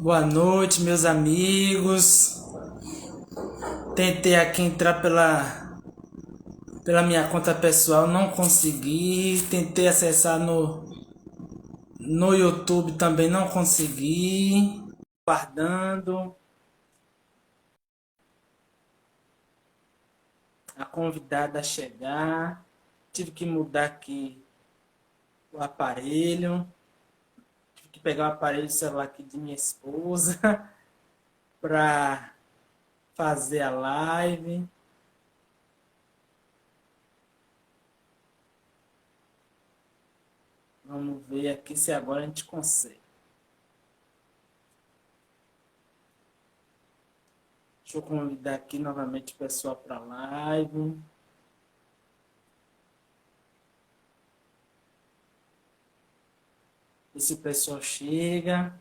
Boa noite, meus amigos. Tentei aqui entrar pela minha conta pessoal, não consegui. Tentei acessar no YouTube também, não consegui. Guardando a convidada chegar. Tive que mudar aqui o aparelho. Tive que pegar o aparelho celular aqui de minha esposa para fazer a live. Vamos ver aqui se agora a gente consegue. Deixa eu convidar aqui novamente o pessoal para a live. Ver se o pessoal chega.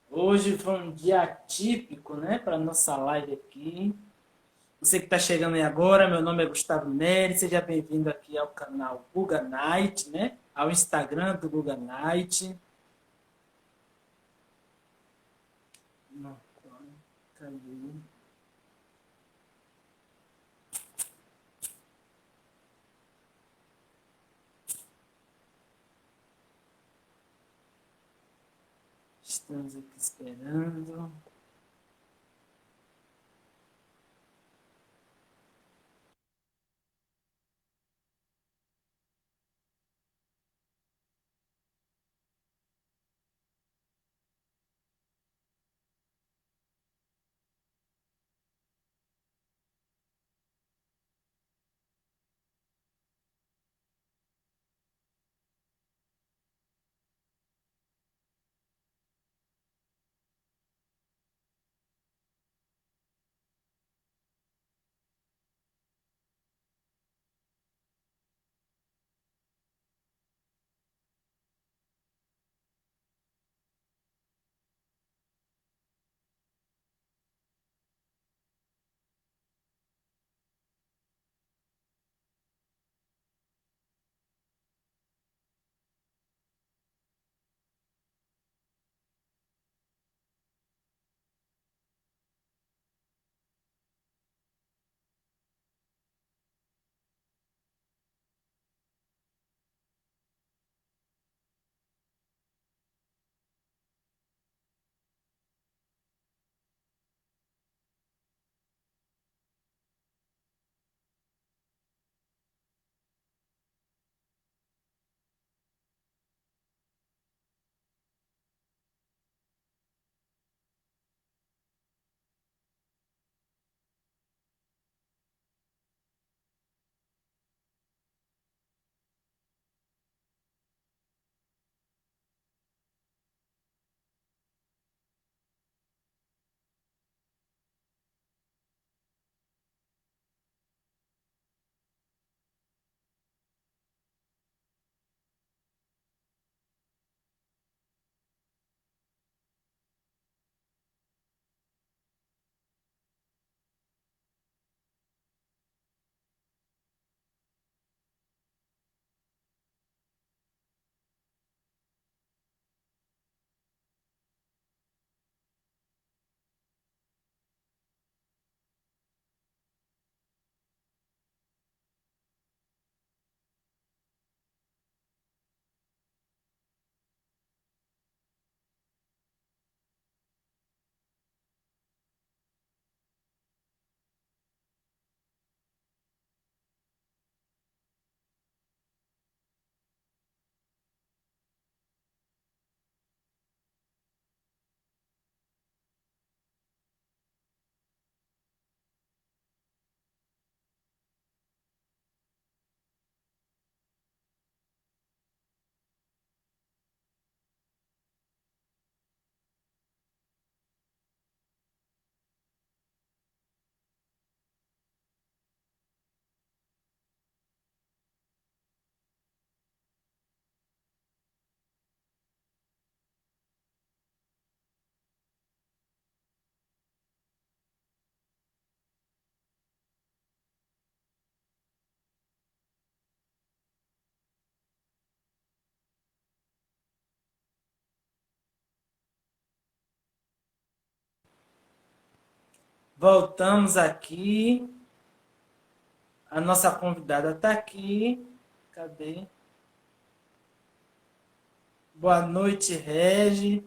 Hoje foi um dia atípico, né, para nossa live aqui. Você que está chegando aí agora, meu nome é Gustavo Neri, seja bem-vindo aqui ao canal Guga Night, né? Ao Instagram do Guga Night. Não, cadê? Estamos aqui esperando. Voltamos aqui. A nossa convidada está aqui. Cadê? Boa noite, Regi.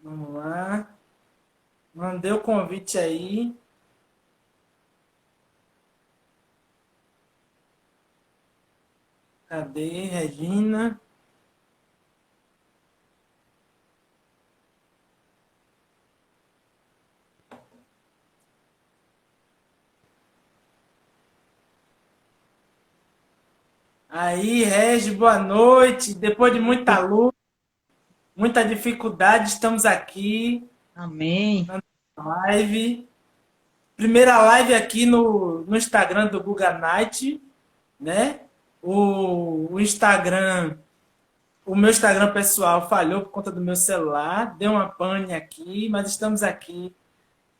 Vamos lá. Mandei o convite aí. Cadê, Regina? Aí, Regi, boa noite. Depois de muita luta, muita dificuldade, estamos aqui Amém. na live. Primeira live aqui no Instagram do Guga Night, né? O Instagram, o meu Instagram pessoal falhou por conta do meu celular, deu uma pane aqui, mas estamos aqui.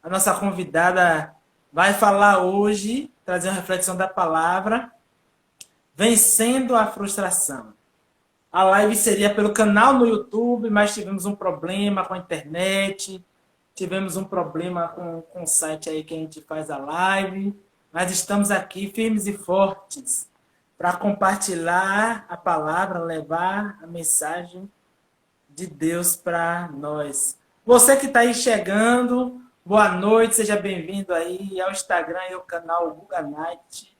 A nossa convidada vai falar hoje, trazer uma reflexão da palavra, vencendo a frustração. A live seria pelo canal no YouTube, mas tivemos um problema com a internet, tivemos um problema com o site aí que a gente faz a live, mas estamos aqui firmes e fortes para compartilhar a palavra, levar a mensagem de Deus para nós. Você que está aí chegando, boa noite, seja bem-vindo aí ao Instagram e ao canal Guga Night.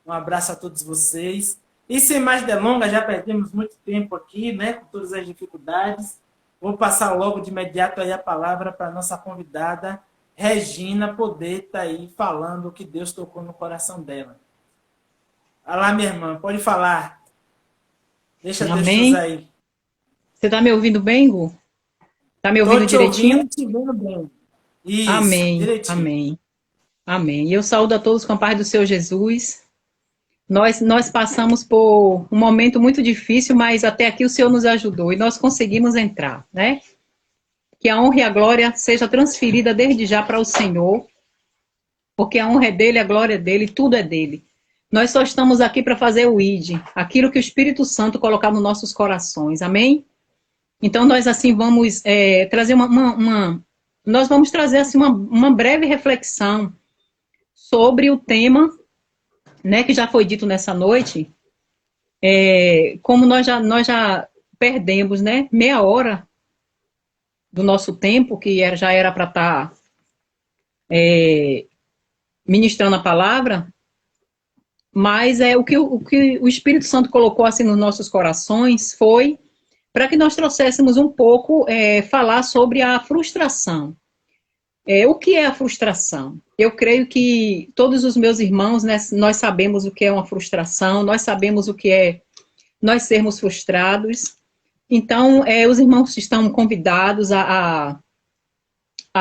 Um abraço a todos vocês. E sem mais delongas, já perdemos muito tempo aqui, né, com todas as dificuldades. Vou passar logo de imediato aí a palavra para a nossa convidada, Regina, poder estar aí falando o que Deus tocou no coração dela. Olha lá, minha irmã, pode falar. Deixa Deus te usar Amém. aí. Você está me ouvindo bem, Gu? Está me ouvindo Estou te direitinho? ouvindo e te vendo bem. Isso, Amém. direitinho. Amém. Amém. E eu saúdo a todos com a paz do Senhor Jesus. Nós passamos por um momento muito difícil, mas até aqui o Senhor nos ajudou e nós conseguimos entrar, né? Que a honra e a glória seja transferida desde já para o Senhor, porque a honra é dele, a glória é dele, tudo é dele. Nós só estamos aqui para fazer o ID, aquilo que o Espírito Santo colocar nos nossos corações. Amém? Então, nós, assim, vamos trazer nós vamos trazer, assim, uma breve reflexão sobre o tema, né, que já foi dito nessa noite, como nós já perdemos, né, meia hora do nosso tempo, que já era para estar ministrando a palavra, mas o que o Espírito Santo colocou, assim, nos nossos corações foi para que nós trouxéssemos um pouco, falar sobre a frustração. O que é a frustração? Eu creio que todos os meus irmãos, né, nós sabemos o que é uma frustração, nós sabemos o que é nós sermos frustrados. Então, os irmãos estão convidados a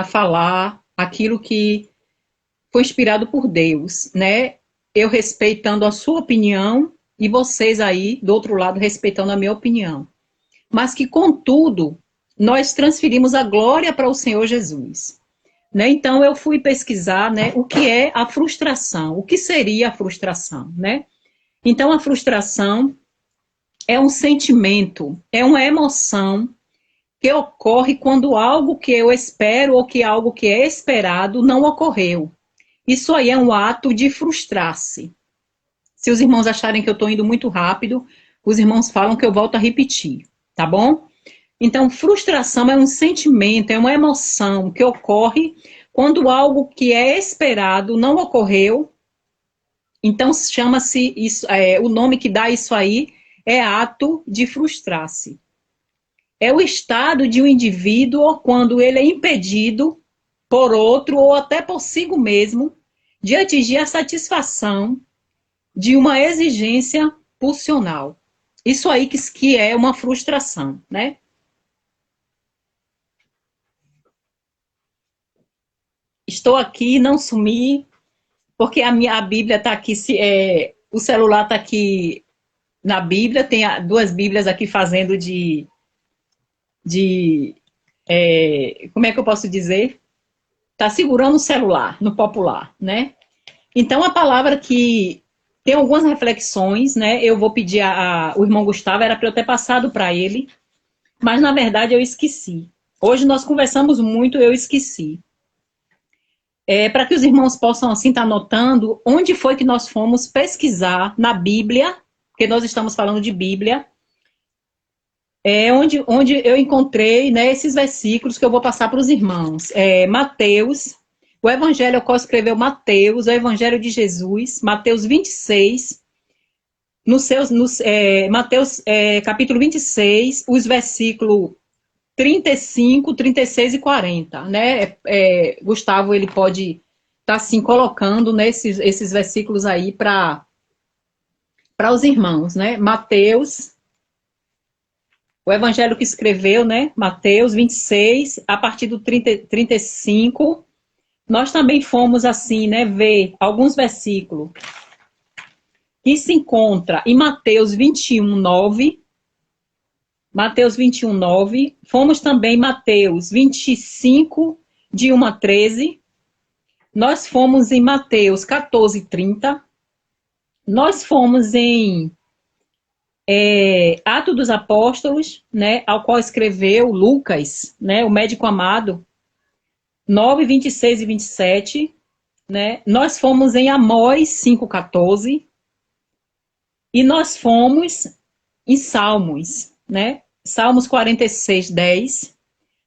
falar aquilo que foi inspirado por Deus, né? Eu respeitando a sua opinião e vocês aí, do outro lado, respeitando a minha opinião. Mas que, contudo, nós transferimos a glória para o Senhor Jesus. Né? Então, eu fui pesquisar, né, o que é a frustração, o que seria a frustração. Né? Então, a frustração é um sentimento, é uma emoção que ocorre quando algo que eu espero ou que algo que é esperado não ocorreu. Isso aí é um ato de frustrar-se. Se os irmãos acharem que eu estou indo muito rápido, os irmãos falam que eu volto a repetir, tá bom? Então, frustração é um sentimento, é uma emoção que ocorre quando algo que é esperado não ocorreu. Então, chama-se isso, o nome que dá isso aí é ato de frustrar-se. É o estado de um indivíduo quando ele é impedido por outro ou até por si mesmo de atingir a satisfação de uma exigência pulsional. Isso aí que é uma frustração, né? Estou aqui, não sumi, porque a Bíblia está aqui, o celular está aqui na Bíblia, tem duas Bíblias aqui fazendo como é que eu posso dizer? Está segurando o celular, no popular, né? Então, a palavra que tem algumas reflexões, né? Eu vou pedir o irmão Gustavo, era para eu ter passado para ele, mas na verdade eu esqueci. Hoje nós conversamos muito, eu esqueci. Para que os irmãos possam, assim, estar anotando onde foi que nós fomos pesquisar na Bíblia, porque nós estamos falando de Bíblia, onde eu encontrei, né, esses versículos que eu vou passar para os irmãos. Mateus, o Evangelho ao qual escreveu Mateus, o Evangelho de Jesus, Mateus 26, Mateus capítulo 26, os versículos 35, 36 e 40, né? Gustavo, ele pode estar, assim, colocando, né, esses versículos aí para os irmãos, né? Mateus, o evangelho que escreveu, né? Mateus 26, a partir do 35, nós também fomos, assim, né, ver alguns versículos que se encontra em Mateus 21, 9, Mateus 21, 9. Fomos também em Mateus 25, de 1 a 13. Nós fomos em Mateus 14, 30. Nós fomos em Atos dos Apóstolos, né, ao qual escreveu Lucas, né, o médico amado, 9, 26 e 27. Né? Nós fomos em Amós 5, 14. E nós fomos em Salmos, né? Salmos 46, 10.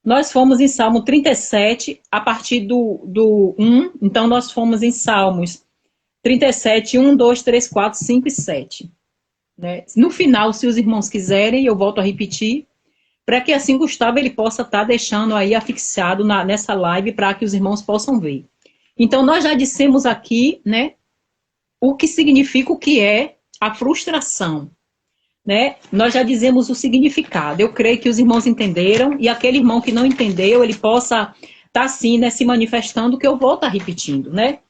Nós fomos em Salmo 37, a partir do 1. Então, nós fomos em Salmos 37, 1, 2, 3, 4, 5 e 7. Né? No final, se os irmãos quiserem, eu volto a repetir, para que assim Gustavo ele possa estar deixando aí afixado nessa live para que os irmãos possam ver. Então, nós já dissemos aqui, né, o que significa, o que é a frustração. Né? Nós já dizemos o significado. Eu creio que os irmãos entenderam, e aquele irmão que não entendeu, ele possa estar assim, né, se manifestando, que eu vou estar repetindo, né?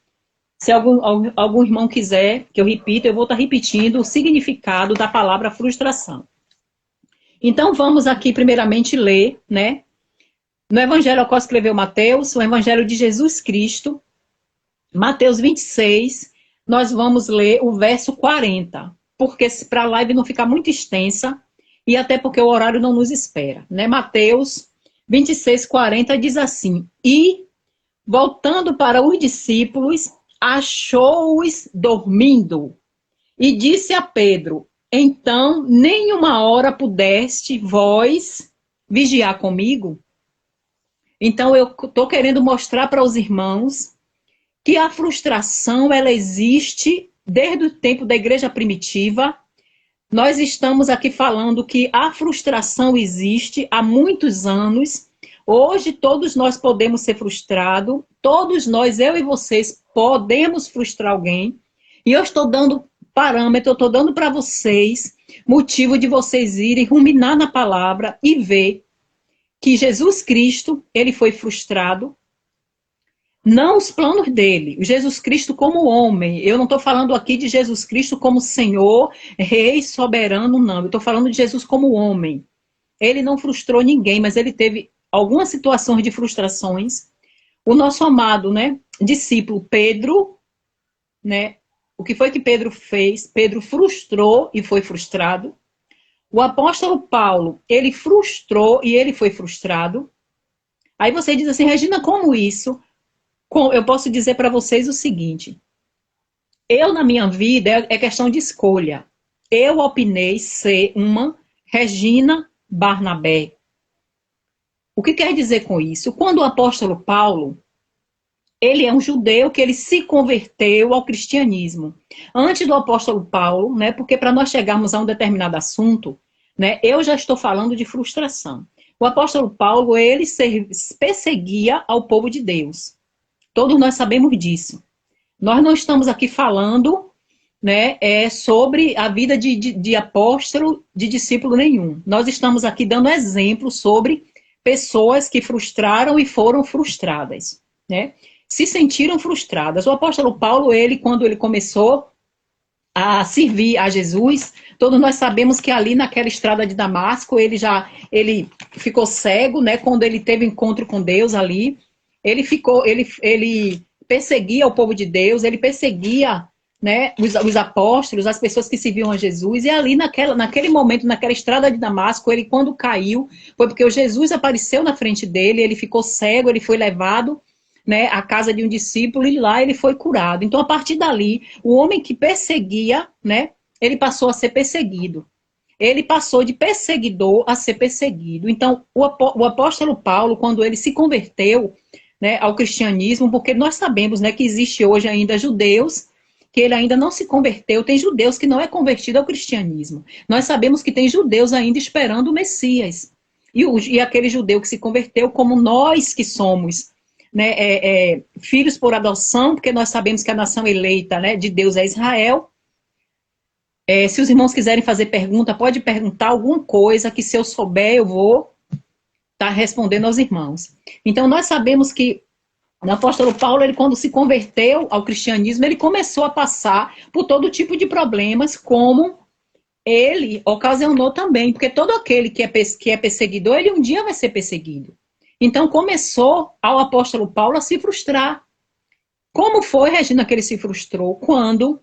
Se algum irmão quiser que eu repita, eu vou estar repetindo o significado da palavra frustração. Então, vamos aqui primeiramente ler, né? No Evangelho ao qual escreveu Mateus, o Evangelho de Jesus Cristo, Mateus 26, nós vamos ler o verso 40, porque para a live não ficar muito extensa, e até porque o horário não nos espera, né? Mateus 26, 40 diz assim: E, voltando para os discípulos, achou-os dormindo, e disse a Pedro: Então, nem uma hora pudeste vós vigiar comigo? Então, eu estou querendo mostrar para os irmãos que a frustração, ela existe desde o tempo da igreja primitiva. Nós estamos aqui falando que a frustração existe há muitos anos. Hoje todos nós podemos ser frustrados, todos nós, eu e vocês, podemos frustrar alguém. E eu estou dando parâmetro, eu estou dando para vocês motivo de vocês irem ruminar na palavra e ver que Jesus Cristo, ele foi frustrado. Não os planos dele, Jesus Cristo como homem. Eu não estou falando aqui de Jesus Cristo como Senhor, Rei, soberano, não. Eu estou falando de Jesus como homem. Ele não frustrou ninguém, mas ele teve algumas situações de frustrações. O nosso amado, né, discípulo Pedro, né, o que foi que Pedro fez? Pedro frustrou e foi frustrado. O apóstolo Paulo, ele frustrou e ele foi frustrado. Aí você diz assim, Regina, como isso? Eu posso dizer para vocês o seguinte: eu, na minha vida, é questão de escolha. Eu opinei ser uma Regina Barnabé. O que quer dizer com isso? Quando o apóstolo Paulo, ele é um judeu que ele se converteu ao cristianismo. Antes do apóstolo Paulo, né, porque para nós chegarmos a um determinado assunto, né, eu já estou falando de frustração. O apóstolo Paulo, ele perseguia ao povo de Deus. Todos nós sabemos disso. Nós não estamos aqui falando, né, sobre a vida de apóstolo, de discípulo nenhum. Nós estamos aqui dando exemplo sobre pessoas que frustraram e foram frustradas, né? Se sentiram frustradas. O apóstolo Paulo, ele, quando ele começou a servir a Jesus, todos nós sabemos que ali naquela estrada de Damasco, ele ficou cego, né? Quando ele teve encontro com Deus ali, ele perseguia o povo de Deus, ele perseguia, né, os apóstolos, as pessoas que serviam a Jesus, e ali naquele momento, naquela estrada de Damasco, ele quando caiu, foi porque o Jesus apareceu na frente dele, ele ficou cego, ele foi levado, né, à casa de um discípulo, e lá ele foi curado. Então, a partir dali, o homem que perseguia, né, ele passou a ser perseguido. Ele passou de perseguidor a ser perseguido. Então, o apóstolo Paulo, quando ele se converteu, né, ao cristianismo, porque nós sabemos, né, que existe hoje ainda judeus que ele ainda não se converteu, tem judeus que não é convertido ao cristianismo. Nós sabemos que tem judeus ainda esperando o Messias. E aquele judeu que se converteu, como nós que somos, né, filhos por adoção, porque nós sabemos que a nação eleita, né, de Deus é Israel. Se os irmãos quiserem fazer pergunta, pode perguntar alguma coisa que se eu souber eu vou estar respondendo aos irmãos. Então nós sabemos que o apóstolo Paulo, ele quando se converteu ao cristianismo, ele começou a passar por todo tipo de problemas, como ele ocasionou também, porque todo aquele que é perseguidor, ele um dia vai ser perseguido. Então começou ao apóstolo Paulo a se frustrar. Como foi, Regina, que ele se frustrou? Quando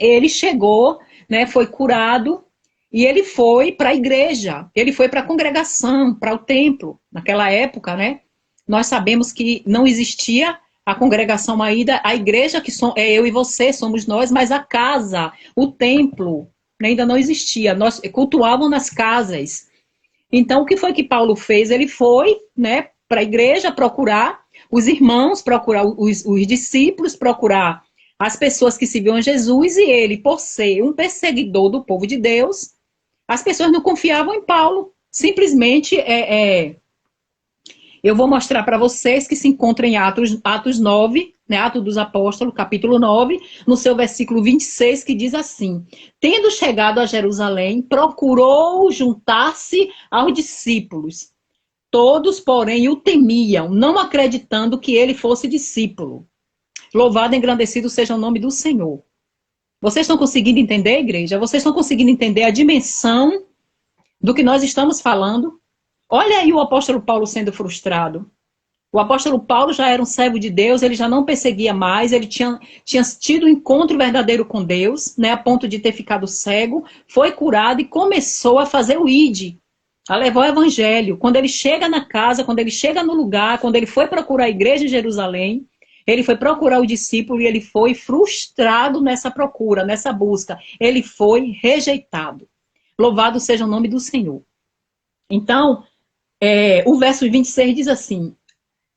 ele chegou, né, foi curado, e ele foi para a igreja, ele foi para a congregação, para o templo. Naquela época, né, nós sabemos que não existia a congregação ainda, a igreja que é eu e você, somos nós, mas a casa, o templo, né, ainda não existia. Nós cultuávamos nas casas. Então, o que foi que Paulo fez? Ele foi, né, para a igreja procurar os irmãos, procurar os discípulos, procurar as pessoas que seguiam Jesus, e ele, por ser um perseguidor do povo de Deus, as pessoas não confiavam em Paulo. Simplesmente, eu vou mostrar para vocês que se encontra em Atos 9, né, Atos dos Apóstolos, capítulo 9, no seu versículo 26, que diz assim: tendo chegado a Jerusalém, procurou juntar-se aos discípulos. Todos, porém, o temiam, não acreditando que ele fosse discípulo. Louvado e engrandecido seja o nome do Senhor. Vocês estão conseguindo entender, igreja? Vocês estão conseguindo entender a dimensão do que nós estamos falando? Olha aí o apóstolo Paulo sendo frustrado. O apóstolo Paulo já era um servo de Deus, ele já não perseguia mais, ele tinha tido um encontro verdadeiro com Deus, né, a ponto de ter ficado cego, foi curado e começou a fazer o ID, a levar o evangelho. Quando ele chega na casa, quando ele chega no lugar, quando ele foi procurar a igreja em Jerusalém, ele foi procurar o discípulo e ele foi frustrado nessa procura, nessa busca. Ele foi rejeitado. Louvado seja o nome do Senhor. Então, o verso 26 diz assim: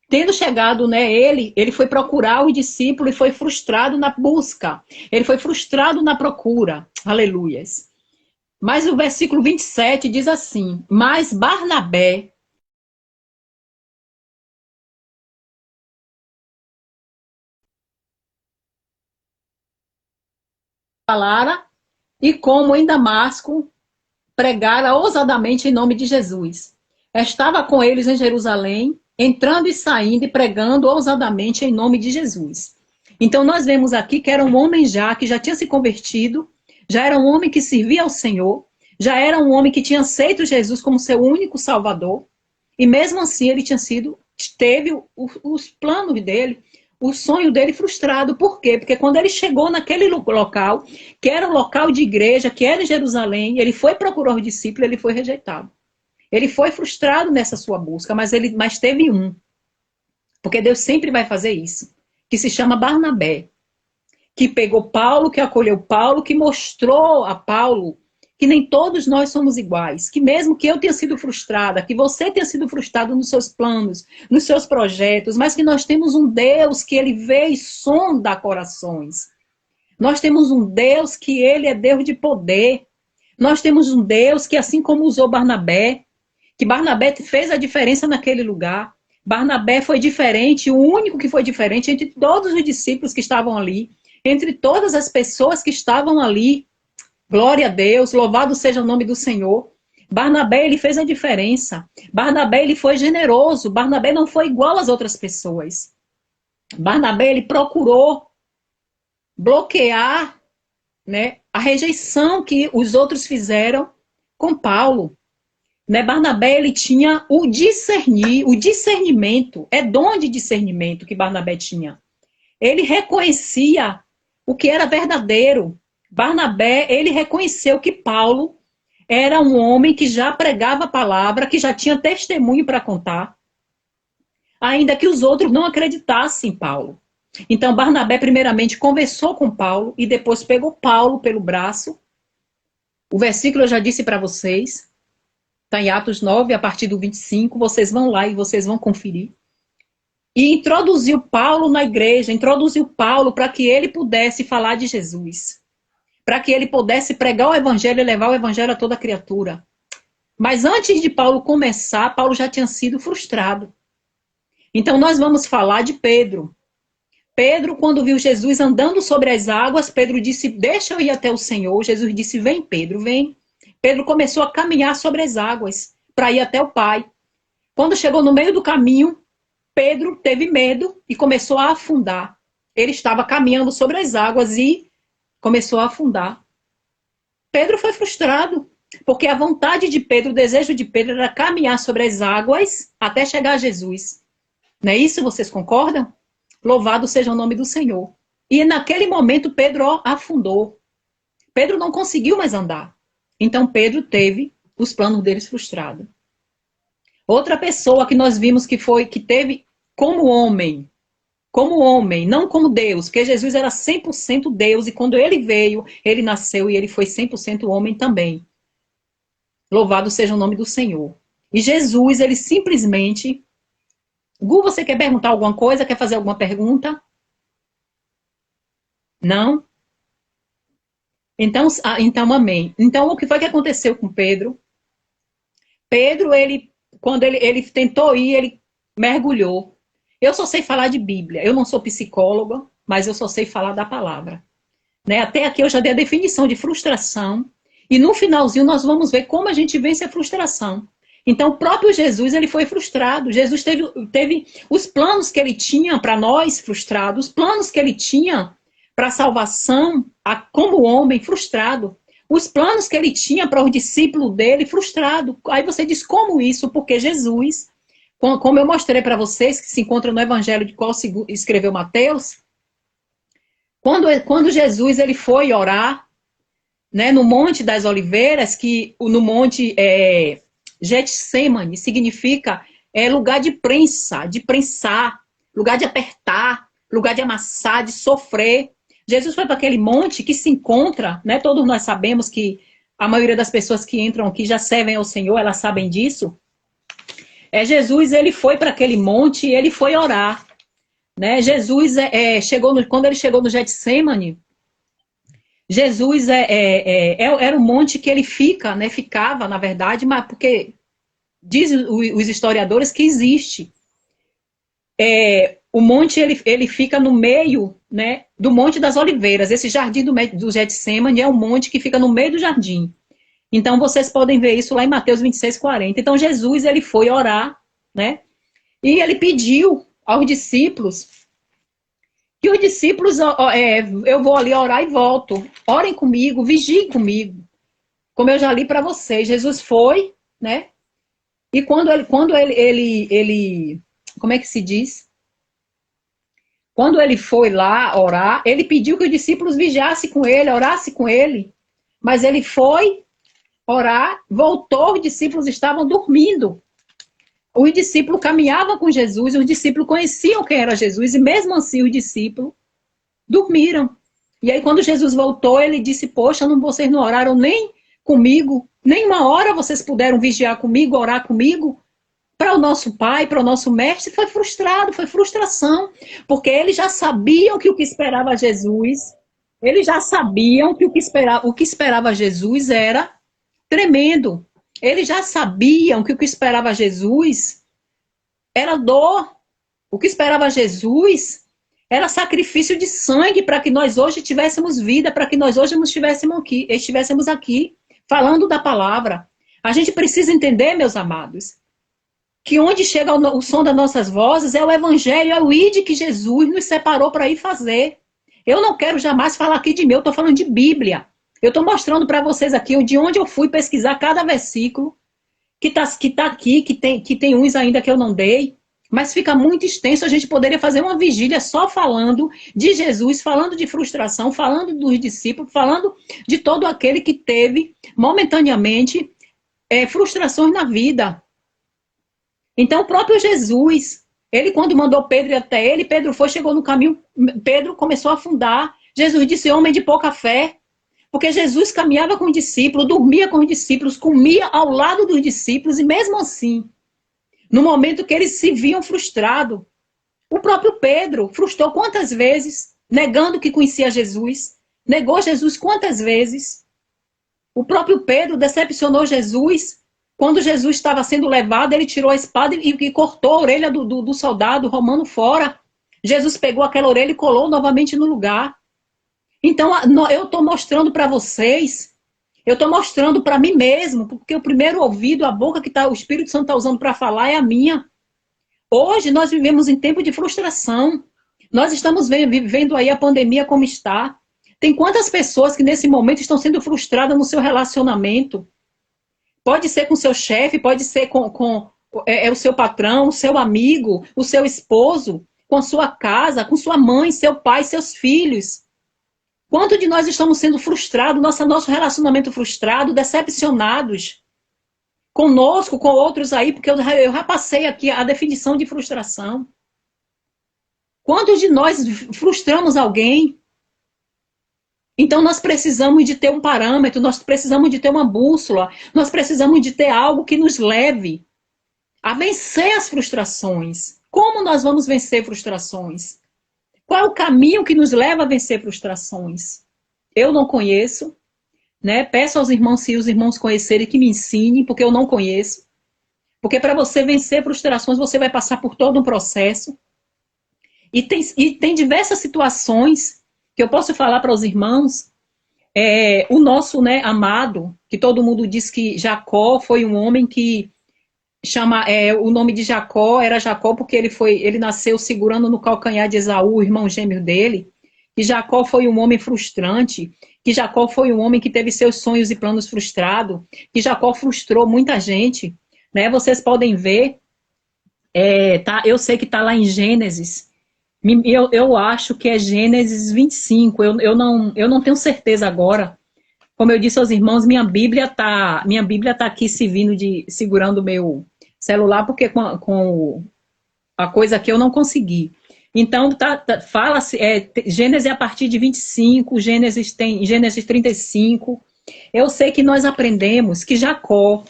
tendo chegado, né, ele foi procurar o discípulo e foi frustrado na busca. Ele foi frustrado na procura. Aleluias. Mas o versículo 27 diz assim: mas Barnabé falara, e como em Damasco pregara ousadamente em nome de Jesus. Estava com eles em Jerusalém, entrando e saindo e pregando ousadamente em nome de Jesus. Então nós vemos aqui que era um homem que já tinha se convertido, já era um homem que servia ao Senhor, já era um homem que tinha aceito Jesus como seu único Salvador, e mesmo assim ele teve os planos dele, o sonho dele frustrado. Por quê? Porque quando ele chegou naquele local, que era um local de igreja, que era em Jerusalém, ele foi procurar os discípulos, ele foi rejeitado. Ele foi frustrado nessa sua busca, mas teve um. Porque Deus sempre vai fazer isso. Que se chama Barnabé. Que pegou Paulo, que acolheu Paulo, que mostrou a Paulo que nem todos nós somos iguais. Que mesmo que eu tenha sido frustrada, que você tenha sido frustrado nos seus planos, nos seus projetos, mas que nós temos um Deus que ele vê e sonda corações. Nós temos um Deus que ele é Deus de poder. Nós temos um Deus que, assim como usou Barnabé, que Barnabé fez a diferença naquele lugar. Barnabé foi diferente, o único que foi diferente entre todos os discípulos que estavam ali, entre todas as pessoas que estavam ali. Glória a Deus, louvado seja o nome do Senhor. Barnabé, ele fez a diferença. Barnabé, ele foi generoso. Barnabé não foi igual às outras pessoas. Barnabé, ele procurou bloquear, né, a rejeição que os outros fizeram com Paulo. Né? Barnabé, ele tinha o discernimento, é dom de discernimento que Barnabé tinha. Ele reconhecia o que era verdadeiro. Barnabé, ele reconheceu que Paulo era um homem que já pregava a palavra, que já tinha testemunho para contar, ainda que os outros não acreditassem em Paulo. Então, Barnabé, primeiramente, conversou com Paulo e depois pegou Paulo pelo braço. O versículo eu já disse para vocês, está em Atos 9, a partir do 25, vocês vão lá e vocês vão conferir. E introduziu Paulo na igreja, introduziu Paulo para que ele pudesse falar de Jesus, para que ele pudesse pregar o evangelho e levar o evangelho a toda criatura. Mas antes de Paulo começar, Paulo já tinha sido frustrado. Então nós vamos falar de Pedro. Pedro, quando viu Jesus andando sobre as águas, Pedro disse, deixa eu ir até o Senhor. Jesus disse, vem Pedro, vem. Pedro começou a caminhar sobre as águas para ir até o Pai. Quando chegou no meio do caminho, Pedro teve medo e começou a afundar. Ele estava caminhando sobre as águas e começou a afundar. Pedro foi frustrado, porque a vontade de Pedro, o desejo de Pedro era caminhar sobre as águas até chegar a Jesus. Não é isso? Vocês concordam? Louvado seja o nome do Senhor. E naquele momento Pedro afundou. Pedro não conseguiu mais andar. Então Pedro teve os planos deles frustrados. Outra pessoa que nós vimos que teve como homem, não como Deus, porque Jesus era 100% Deus e quando ele veio, ele nasceu e ele foi 100% homem também. Louvado seja o nome do Senhor. E Jesus, ele simplesmente... Gu, você quer perguntar alguma coisa? Quer fazer alguma pergunta? Não? Então, amém. Então, o que foi que aconteceu com Pedro? Pedro, quando ele tentou ir, ele mergulhou. Eu só sei falar de Bíblia. Eu não sou psicóloga, mas eu só sei falar da palavra. Né? Até aqui eu já dei a definição de frustração. E no finalzinho nós vamos ver como a gente vence a frustração. Então, o próprio Jesus, ele foi frustrado. Jesus teve os planos que ele tinha para nós frustrados, os planos que ele tinha para a salvação como homem frustrado, os planos que ele tinha para o discípulo dele frustrado. Aí você diz, como isso? Porque Jesus, como eu mostrei para vocês, que se encontra no evangelho de qual escreveu Mateus, quando Jesus ele foi orar, né, no Monte das Oliveiras, que no Monte... Getsemane significa lugar de prensa, de prensar, lugar de apertar, lugar de amassar, de sofrer. Jesus foi para aquele monte que se encontra, né? Todos nós sabemos que a maioria das pessoas que entram aqui já servem ao Senhor, elas sabem disso. Jesus, ele foi para aquele monte e ele foi orar. Né? Jesus quando ele chegou no Getsemane, Jesus era um monte que ele ficava, na verdade, mas porque dizem os historiadores que existe. O monte ele fica no meio, né, do Monte das Oliveiras. Esse jardim do Getsemane é um monte que fica no meio do jardim. Então vocês podem ver isso lá em Mateus 26:40. Então Jesus ele foi orar, né, e ele pediu aos discípulos que os discípulos, eu vou ali orar e volto. Orem comigo, vigiem comigo. Como eu já li para vocês, Jesus foi, né? E quando ele, como é que se diz? Quando ele foi lá orar, ele pediu que os discípulos vigiassem com ele, orassem com ele. Mas ele foi orar, voltou, os discípulos estavam dormindo. Os discípulos caminhavam com Jesus, os discípulos conheciam quem era Jesus, e mesmo assim os discípulos dormiram. E aí quando Jesus voltou, ele disse, poxa, vocês não oraram nem comigo, nem uma hora vocês puderam vigiar comigo, orar comigo, para o nosso Pai, para o nosso Mestre. Foi frustrado, foi frustração, porque eles já sabiam que o que esperava Jesus, eles já sabiam que o que esperava Jesus era tremendo. Eles já sabiam que o que esperava Jesus era dor. O que esperava Jesus era sacrifício de sangue para que nós hoje tivéssemos vida, para que nós hoje estivéssemos aqui falando da palavra. A gente precisa entender, meus amados, que onde chega o som das nossas vozes é o evangelho, é o ide que Jesus nos separou para ir fazer. Eu não quero jamais falar aqui de mim, eu estou falando de Bíblia. Eu estou mostrando para vocês aqui de onde eu fui pesquisar cada versículo que tá aqui, que tem uns ainda que eu não dei. Mas fica muito extenso, a gente poderia fazer uma vigília só falando de Jesus, falando de frustração, falando dos discípulos, falando de todo aquele que teve, momentaneamente, frustrações na vida. Então, o próprio Jesus, ele quando mandou Pedro ir até ele, Pedro foi, chegou no caminho, Pedro começou a afundar. Jesus disse, homem de pouca fé, porque Jesus caminhava com os discípulos, dormia com os discípulos, comia ao lado dos discípulos, e mesmo assim, no momento que eles se viam frustrados, o próprio Pedro frustrou quantas vezes, negando que conhecia Jesus, negou Jesus quantas vezes. O próprio Pedro decepcionou Jesus. Quando Jesus estava sendo levado, ele tirou a espada e cortou a orelha do soldado romano fora. Jesus pegou aquela orelha e colou novamente no lugar. Então, eu estou mostrando para vocês, eu estou mostrando para mim mesmo, porque o primeiro ouvido, a boca que o Espírito Santo está usando para falar é a minha. Hoje nós vivemos em tempo de frustração. Nós estamos vivendo aí a pandemia como está. Tem quantas pessoas que nesse momento estão sendo frustradas no seu relacionamento? Pode ser com seu chefe, pode ser com o seu patrão, o seu amigo, o seu esposo, com a sua casa, com sua mãe, seu pai, seus filhos. Quanto de nós estamos sendo frustrados, nosso relacionamento frustrado, decepcionados conosco, com outros aí, porque eu já passei aqui a definição de frustração. Quantos de nós frustramos alguém? Então nós precisamos de ter um parâmetro, nós precisamos de ter uma bússola, nós precisamos de ter algo que nos leve a vencer as frustrações. Como nós vamos vencer frustrações? Qual é o caminho que nos leva a vencer frustrações? Eu não conheço, né? Peço aos irmãos, se os irmãos conhecerem, que me ensinem, porque eu não conheço. Porque para você vencer frustrações, você vai passar por todo um processo. E tem diversas situações que eu posso falar para os irmãos. O nosso, né, amado, que todo mundo diz que Jacó foi um homem que o nome de Jacó era Jacó porque ele nasceu segurando no calcanhar de Esaú, o irmão gêmeo dele. Que Jacó foi um homem frustrante, que Jacó foi um homem que teve seus sonhos e planos frustrados, que Jacó frustrou muita gente, né? Vocês podem ver, eu sei que está lá em Gênesis, eu acho que é Gênesis 25, eu não tenho certeza agora. Como eu disse aos irmãos, minha Bíblia tá aqui segurando o meu celular, porque com a coisa que eu não consegui. Então, fala-se, Gênesis a partir de 25, Gênesis 35. Eu sei que nós aprendemos que Jacó,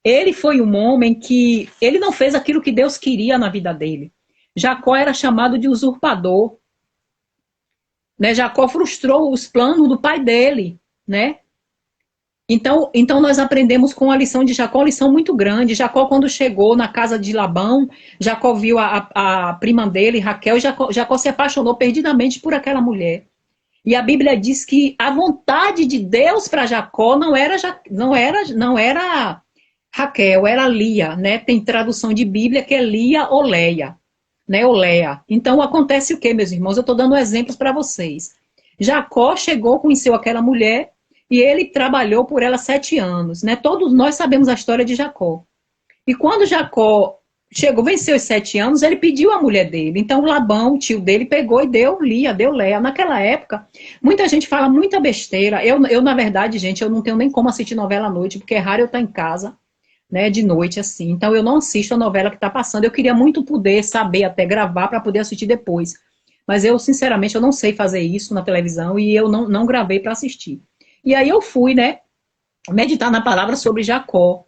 ele foi um homem que, ele não fez aquilo que Deus queria na vida dele. Jacó era chamado de usurpador. Né? Jacó frustrou os planos do pai dele, né? Então nós aprendemos com a lição de Jacó, uma lição muito grande. Jacó, quando chegou na casa de Labão, Jacó viu a prima dele, Raquel, e Jacó se apaixonou perdidamente por aquela mulher. E a Bíblia diz que a vontade de Deus para Jacó não era Raquel, era Lia, né? Tem tradução de Bíblia que é Lia ou Leia, né? Ou Leia. Então acontece o quê, meus irmãos? Eu estou dando exemplos para vocês. Jacó chegou, conheceu aquela mulher, e ele trabalhou por ela 7 anos, né? Todos nós sabemos a história de Jacó. E quando Jacó venceu os 7 anos, ele pediu a mulher dele. Então Labão, o tio dele, pegou e deu Lia, deu Leia. Naquela época, muita gente fala muita besteira. Eu na verdade, gente, eu não tenho nem como assistir novela à noite, porque é raro eu estar em casa, né, de noite, assim. Então eu não assisto a novela que está passando. Eu queria muito poder saber, até gravar, para poder assistir depois. Mas eu, sinceramente, eu não sei fazer isso na televisão e eu não gravei para assistir. E aí eu fui, né, meditar na palavra sobre Jacó.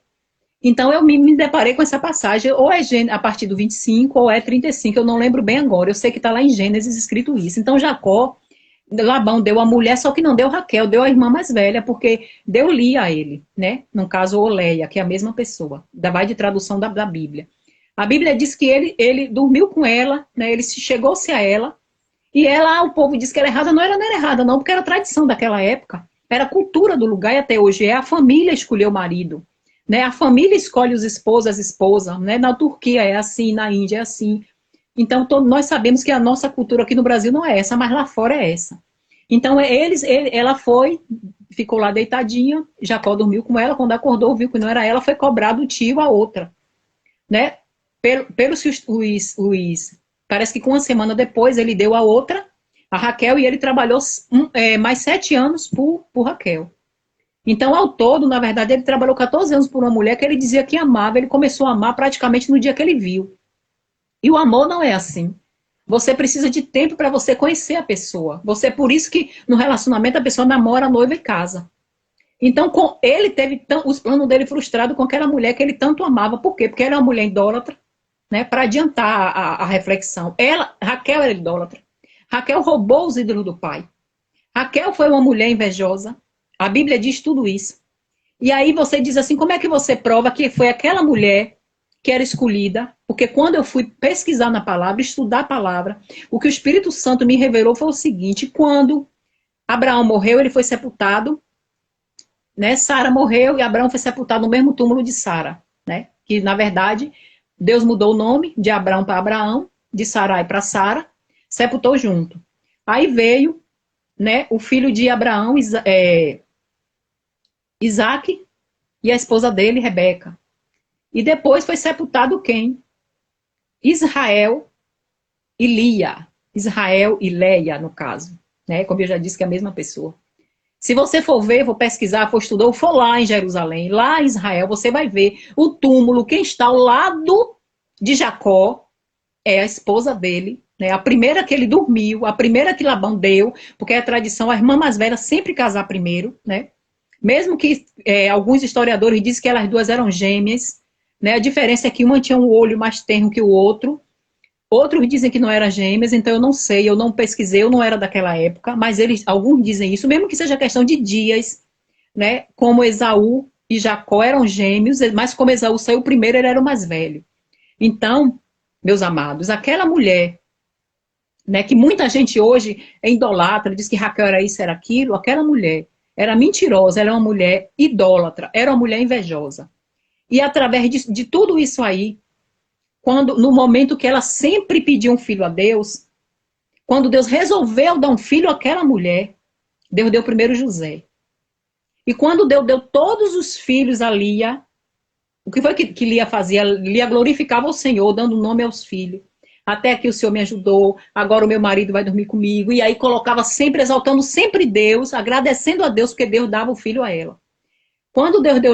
Então eu me deparei com essa passagem, ou é a partir do 25, ou é 35, eu não lembro bem agora. Eu sei que está lá em Gênesis escrito isso. Então Jacó, Labão deu a mulher, só que não deu Raquel, deu a irmã mais velha, porque deu Lia a ele, né? No caso, Oleia, que é a mesma pessoa. Vai de tradução da Bíblia. A Bíblia diz que ele dormiu com ela, né? Ele chegou-se a ela, e ela, o povo diz que ela é errada. Não era errada, não, porque era tradição daquela época. Era a cultura do lugar e até hoje é a família escolher o marido, né? A família escolhe os esposos, as esposas, né? Na Turquia é assim, na Índia é assim. Então nós sabemos que a nossa cultura aqui no Brasil não é essa, mas lá fora é essa. Então ela ficou lá deitadinha, Jacó dormiu com ela, quando acordou viu que não era ela, foi cobrar do tio a outra, né? Pelos parece que com uma semana depois ele deu a outra, a Raquel, e ele trabalhou mais 7 anos por Raquel. Então, ao todo, na verdade, ele trabalhou 14 anos por uma mulher que ele dizia que amava. Ele começou a amar praticamente no dia que ele viu. E o amor não é assim. Você precisa de tempo para você conhecer a pessoa. Por isso que no relacionamento a pessoa namora, noiva e casa. Então, ele teve os planos dele frustrados com aquela mulher que ele tanto amava. Por quê? Porque ela é uma mulher idólatra, né? Para adiantar a reflexão. Raquel era idólatra. Raquel roubou os ídolos do pai. Raquel foi uma mulher invejosa. A Bíblia diz tudo isso. E aí você diz assim, como é que você prova que foi aquela mulher que era escolhida? Porque quando eu fui pesquisar na palavra, estudar a palavra, o que o Espírito Santo me revelou foi o seguinte: quando Abraão morreu, ele foi sepultado, né? Sara morreu e Abraão foi sepultado no mesmo túmulo de Sara, né? Que, na verdade, Deus mudou o nome de Abraão para Abraão, de Sarai para Sara, sepultou junto. Aí veio, né, o filho de Abraão, Isaac, e a esposa dele, Rebeca. E depois foi sepultado quem? Israel e Lia. Israel e Leia, no caso, né? Como eu já disse, que é a mesma pessoa. Se você for ver, for pesquisar, for estudar, ou for lá em Jerusalém, lá em Israel, você vai ver o túmulo, quem está ao lado de Jacó é a esposa dele, né? A primeira que ele dormiu, a primeira que Labão deu, porque é a tradição, a irmã mais velha sempre casar primeiro, né? Mesmo que alguns historiadores dizem que elas duas eram gêmeas, né? A diferença é que uma tinha um olho mais tenro que o outro. Outros dizem que não eram gêmeas, então eu não sei, eu não pesquisei, eu não era daquela época, mas alguns dizem isso, mesmo que seja questão de dias, né? Como Esaú e Jacó eram gêmeos, mas como Esaú saiu primeiro, ele era o mais velho. Então, meus amados, aquela mulher, né, que muita gente hoje é idolatra, diz que Raquel era isso, era aquilo, aquela mulher era mentirosa, ela é uma mulher idólatra, era uma mulher invejosa. E através de tudo isso aí, no momento que ela sempre pediu um filho a Deus, quando Deus resolveu dar um filho àquela mulher, Deus deu primeiro José. E quando Deus deu todos os filhos a Lia, o que foi que Lia fazia? Lia glorificava o Senhor, dando nome aos filhos. Até que o Senhor me ajudou, agora o meu marido vai dormir comigo. E aí colocava sempre, exaltando sempre Deus, agradecendo a Deus, porque Deus dava o filho a ela. Quando Deus deu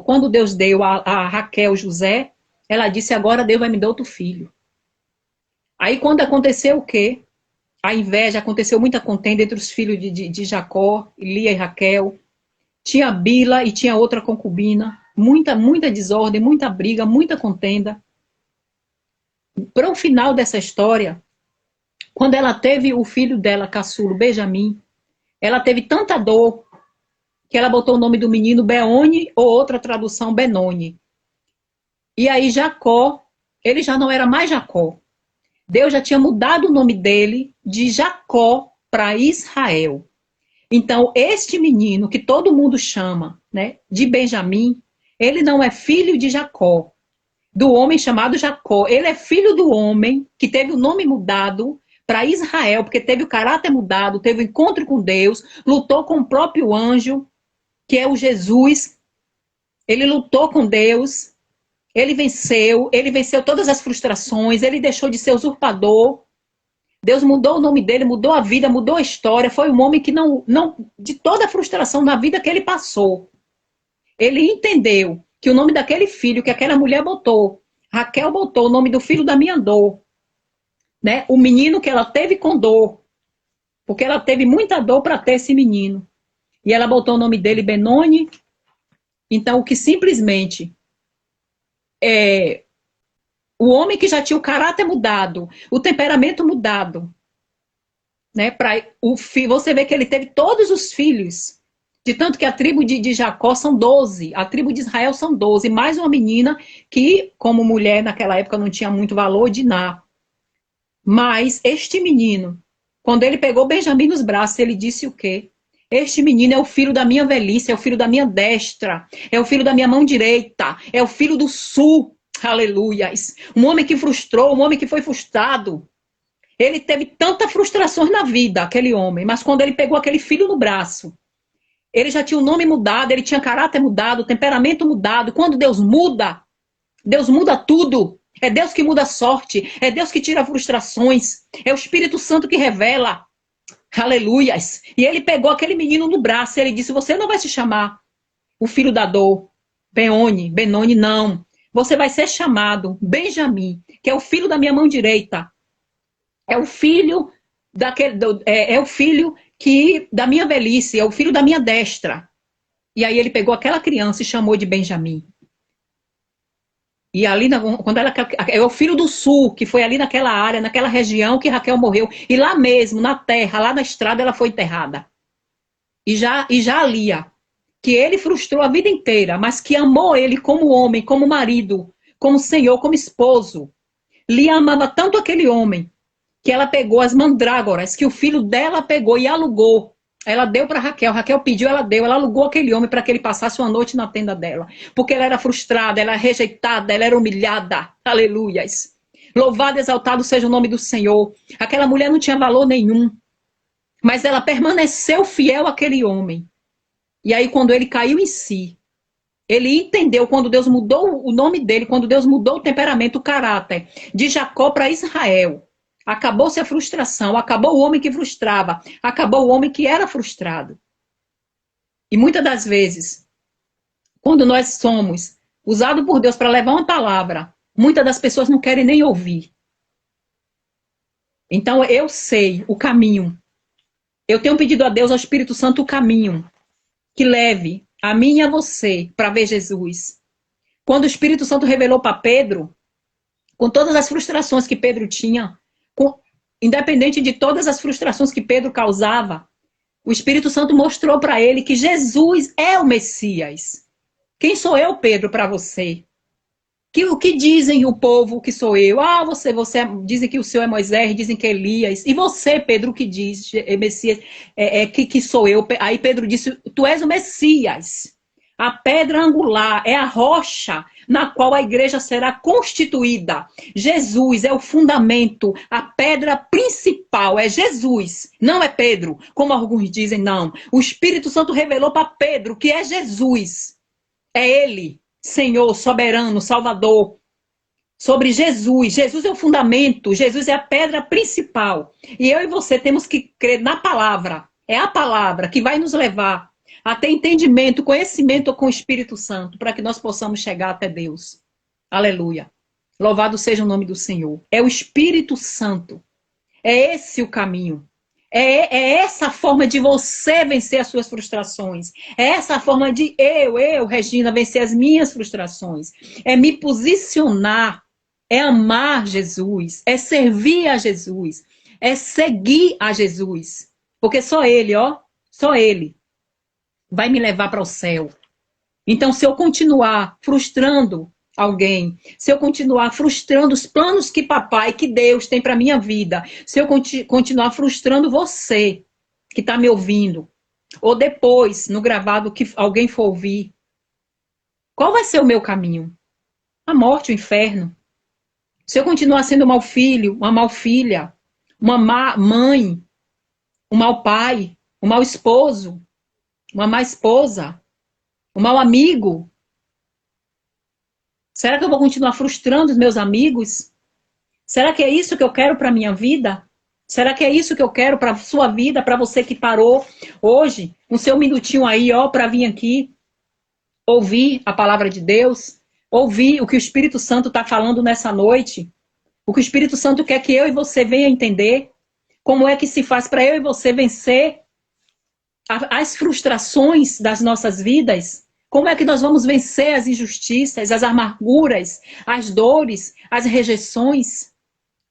quando Deus deu a Raquel José, ela disse, agora Deus vai me dar outro filho. Aí quando aconteceu o quê? A inveja, aconteceu muita contenda entre os filhos de Jacó, Lia e Raquel. Tinha Bila e tinha outra concubina. Muita desordem, muita briga, muita contenda. Para o final dessa história, quando ela teve o filho dela, caçulo, Benjamim, ela teve tanta dor que ela botou o nome do menino Beone, ou outra tradução, Benoni. E aí Jacó, ele já não era mais Jacó. Deus já tinha mudado o nome dele de Jacó para Israel. Então, este menino, que todo mundo chama, né, de Benjamim, ele não é filho de Jacó, do homem chamado Jacó. Ele é filho do homem que teve o nome mudado para Israel, porque teve o caráter mudado, teve o encontro com Deus, lutou com o próprio anjo, que é o Jesus. Ele lutou com Deus, ele venceu todas as frustrações, ele deixou de ser usurpador. Deus mudou o nome dele, mudou a vida, mudou a história. Foi um homem que não de toda a frustração na vida que ele passou, ele entendeu que o nome daquele filho que aquela mulher botou, Raquel botou o nome do filho da minha dor, né? O menino que ela teve com dor, porque ela teve muita dor para ter esse menino. E ela botou o nome dele Benoni. Então, o que simplesmente o homem que já tinha o caráter mudado, o temperamento mudado, né? Você vê que ele teve todos os filhos. De tanto que a tribo de Jacó são 12, a tribo de Israel são 12, mais uma menina que, como mulher naquela época não tinha muito valor, Diná. Mas este menino, quando ele pegou Benjamim nos braços, ele disse o quê? Este menino é o filho da minha velhice, é o filho da minha destra, é o filho da minha mão direita, é o filho do sul, aleluia. Um homem que frustrou, um homem que foi frustrado. Ele teve tantas frustrações na vida, aquele homem, mas quando ele pegou aquele filho no braço, ele já tinha o nome mudado, ele tinha caráter mudado, temperamento mudado. Quando Deus muda tudo. É Deus que muda a sorte. É Deus que tira frustrações. É o Espírito Santo que revela. Aleluias. E ele pegou aquele menino no braço e ele disse, você não vai se chamar o filho da dor, Benoni, não. Você vai ser chamado Benjamim, que é o filho da minha mão direita. É o filho é o filho da minha velhice, é o filho da minha destra. E aí ele pegou aquela criança e chamou de Benjamim. E ali, quando ela, é o filho do sul, que foi ali naquela área, naquela região que Raquel morreu. E lá mesmo, na terra, lá na estrada, ela foi enterrada. E já Lia, que ele frustrou a vida inteira, mas que amou ele como homem, como marido, como senhor, como esposo. Lia amava tanto aquele homem, que ela pegou as mandrágoras, que o filho dela pegou e alugou. Ela deu para Raquel, Raquel pediu, ela deu, ela alugou aquele homem para que ele passasse uma noite na tenda dela. Porque ela era frustrada, ela era rejeitada, ela era humilhada. Aleluias. Louvado e exaltado seja o nome do Senhor. Aquela mulher não tinha valor nenhum, mas ela permaneceu fiel àquele homem. E aí quando ele caiu em si, ele entendeu quando Deus mudou o nome dele, quando Deus mudou o temperamento, o caráter de Jacó para Israel. Acabou-se a frustração, acabou o homem que frustrava, acabou o homem que era frustrado. E muitas das vezes, quando nós somos usados por Deus para levar uma palavra, muitas das pessoas não querem nem ouvir. Então eu sei o caminho. Eu tenho pedido a Deus, ao Espírito Santo, o caminho que leve a mim e a você para ver Jesus. Quando o Espírito Santo revelou para Pedro, com todas as frustrações que Pedro tinha, independente de todas as frustrações que Pedro causava, o Espírito Santo mostrou para ele que Jesus é o Messias. Quem sou eu, Pedro, para você? O que dizem o povo que sou eu? Ah, você dizem que o Senhor é Moisés, dizem que é Elias. E você, Pedro, que diz, Messias, que sou eu? Aí Pedro disse, tu és o Messias. A pedra angular é a rocha na qual a igreja será constituída. Jesus é o fundamento, a pedra principal é Jesus, não é Pedro, como alguns dizem, não. O Espírito Santo revelou para Pedro que é Jesus. É ele, Senhor, soberano, Salvador. Sobre Jesus. Jesus é o fundamento, Jesus é a pedra principal. E eu e você temos que crer na palavra. É a palavra que vai nos levar a ter entendimento, conhecimento com o Espírito Santo, para que nós possamos chegar até Deus. Aleluia. Louvado seja o nome do Senhor. É o Espírito Santo. É esse o caminho. É essa a forma de você vencer as suas frustrações. É essa a forma de eu, Regina, vencer as minhas frustrações. É me posicionar. É amar Jesus. É servir a Jesus. É seguir a Jesus. Porque só Ele, só Ele vai me levar para o céu. Então, se eu continuar frustrando alguém, se eu continuar frustrando os planos que papai, que Deus tem para minha vida, se eu continuar frustrando você, que está me ouvindo, ou depois, no gravado, que alguém for ouvir, qual vai ser o meu caminho? A morte, o inferno. Se eu continuar sendo um mau filho, uma mau filha, uma má mãe, um mau pai, um mau esposo, uma má esposa, um mau amigo, será que eu vou continuar frustrando os meus amigos? Será que é isso que eu quero para a minha vida? Será que é isso que eu quero para a sua vida, para você que parou hoje, um seu minutinho aí, para vir aqui, ouvir a palavra de Deus, ouvir o que o Espírito Santo está falando nessa noite, o que o Espírito Santo quer que eu e você venha entender, como é que se faz para eu e você vencer as frustrações das nossas vidas. Como é que nós vamos vencer as injustiças, as amarguras, as dores, as rejeições?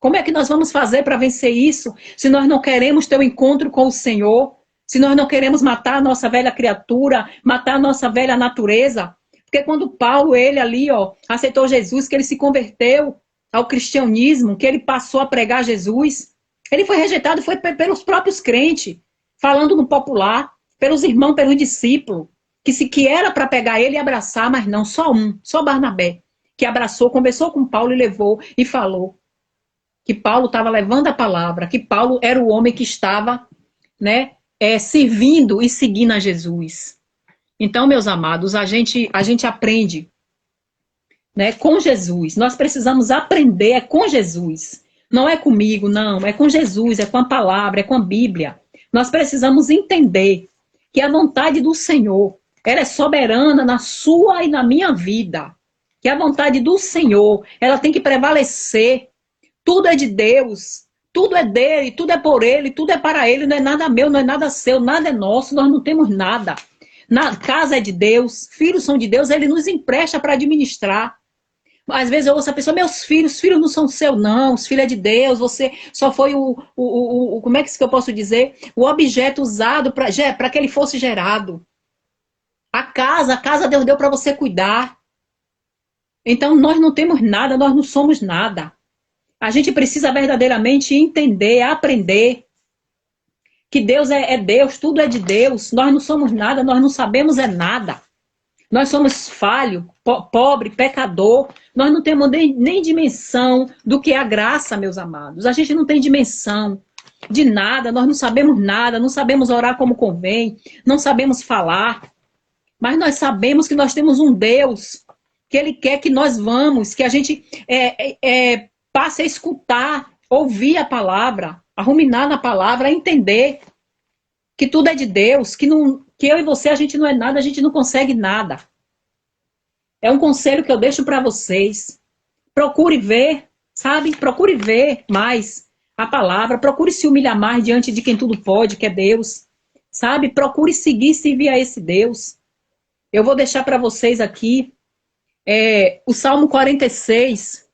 Como é que nós vamos fazer para vencer isso, se nós não queremos ter um encontro com o Senhor? Se nós não queremos matar a nossa velha criatura, matar a nossa velha natureza? Porque quando Paulo, ele ali, aceitou Jesus, que ele se converteu ao cristianismo, que ele passou a pregar Jesus, ele foi rejeitado, foi pelos próprios crentes, falando no popular, pelos irmãos, pelos discípulos, que era para pegar ele e abraçar, mas não, só Barnabé, que abraçou, conversou com Paulo e levou e falou que Paulo estava levando a palavra, que Paulo era o homem que estava, servindo e seguindo a Jesus. Então, meus amados, a gente aprende né? Com Jesus. Nós precisamos aprender é com Jesus. Não é comigo, não. É com Jesus, é com a palavra, é com a Bíblia. Nós precisamos entender que a vontade do Senhor, ela é soberana na sua e na minha vida. Que a vontade do Senhor, ela tem que prevalecer. Tudo é de Deus. Tudo é dele, tudo é por ele, tudo é para ele. Não é nada meu, não é nada seu, nada é nosso. Nós não temos nada. Na casa é de Deus, filhos são de Deus, ele nos empresta para administrar. Às vezes eu ouço a pessoa, meus filhos, os filhos não são seus, não, os filhos é de Deus, você só foi como é que eu posso dizer? O objeto usado para que ele fosse gerado. A casa Deus deu para você cuidar. Então nós não temos nada, nós não somos nada. A gente precisa verdadeiramente entender, aprender que Deus é Deus, tudo é de Deus, nós não somos nada, nós não sabemos é nada. Nós somos falho, pobre, pecador. Nós não temos nem dimensão do que é a graça, meus amados. A gente não tem dimensão de nada, nós não sabemos nada, não sabemos orar como convém, não sabemos falar. Mas nós sabemos que nós temos um Deus, que Ele quer que nós vamos, que a gente passe a escutar, ouvir a palavra, a ruminar na palavra, a entender que tudo é de Deus, que eu e você, a gente não é nada, a gente não consegue nada. É um conselho que eu deixo para vocês. Procure ver, sabe? Procure ver mais a palavra, procure se humilhar mais diante de quem tudo pode, que é Deus. Sabe? Procure seguir e servir a esse Deus. Eu vou deixar para vocês aqui o Salmo 46,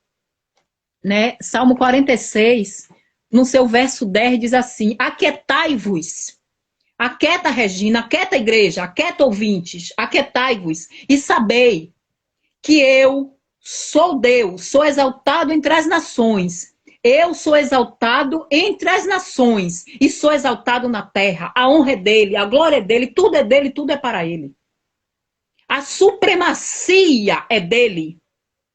né? Salmo 46, no seu verso 10, diz assim: aquietai-vos. Aquieta, Regina, aquieta, igreja, aquieta, ouvintes, aquietai-vos e sabei que eu sou Deus, sou exaltado entre as nações. Eu sou exaltado entre as nações e sou exaltado na terra. A honra é dele, a glória é dele, tudo é para ele. A supremacia é dele.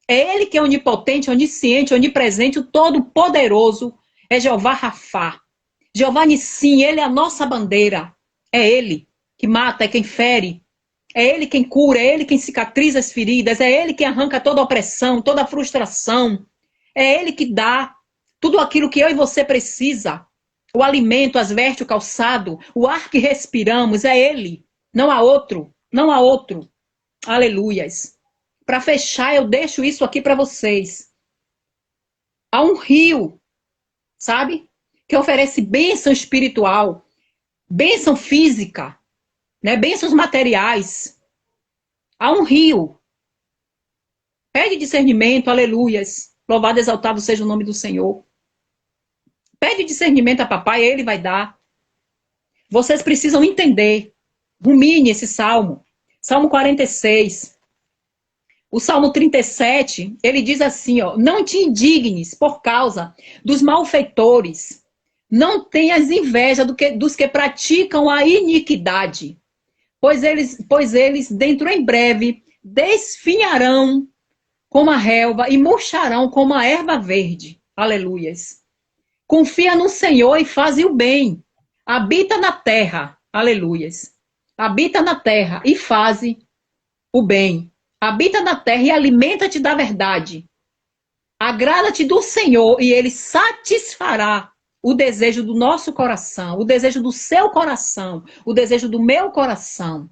É ele que é onipotente, onisciente, onipresente, o todo-poderoso. É Jeová Rafá. Jeová Nissim, ele é a nossa bandeira. É ele que mata, é quem fere. É ele quem cura, é ele quem cicatriza as feridas. É ele que arranca toda a opressão, toda a frustração. É ele que dá tudo aquilo que eu e você precisa. O alimento, as vestes, o calçado, o ar que respiramos. É ele. Não há outro. Não há outro. Aleluias. Para fechar, eu deixo isso aqui para vocês. Há um rio, sabe? Que oferece bênção espiritual, bênção física, né? Bênçãos materiais. Há um rio. Pede discernimento, aleluias. Louvado, exaltado seja o nome do Senhor. Pede discernimento a papai, ele vai dar. Vocês precisam entender. Rumine esse salmo. Salmo 46. O Salmo 37, ele diz assim, ó: não te indignes por causa dos malfeitores. Não tenhas inveja dos que praticam a iniquidade. Pois eles dentro em breve desfinharão como a relva e murcharão como a erva verde. Aleluias. Confia no Senhor e faze o bem. Habita na terra. Aleluias. Habita na terra e faze o bem. Habita na terra e alimenta-te da verdade. Agrada-te do Senhor e Ele satisfará o desejo do nosso coração, o desejo do seu coração, o desejo do meu coração.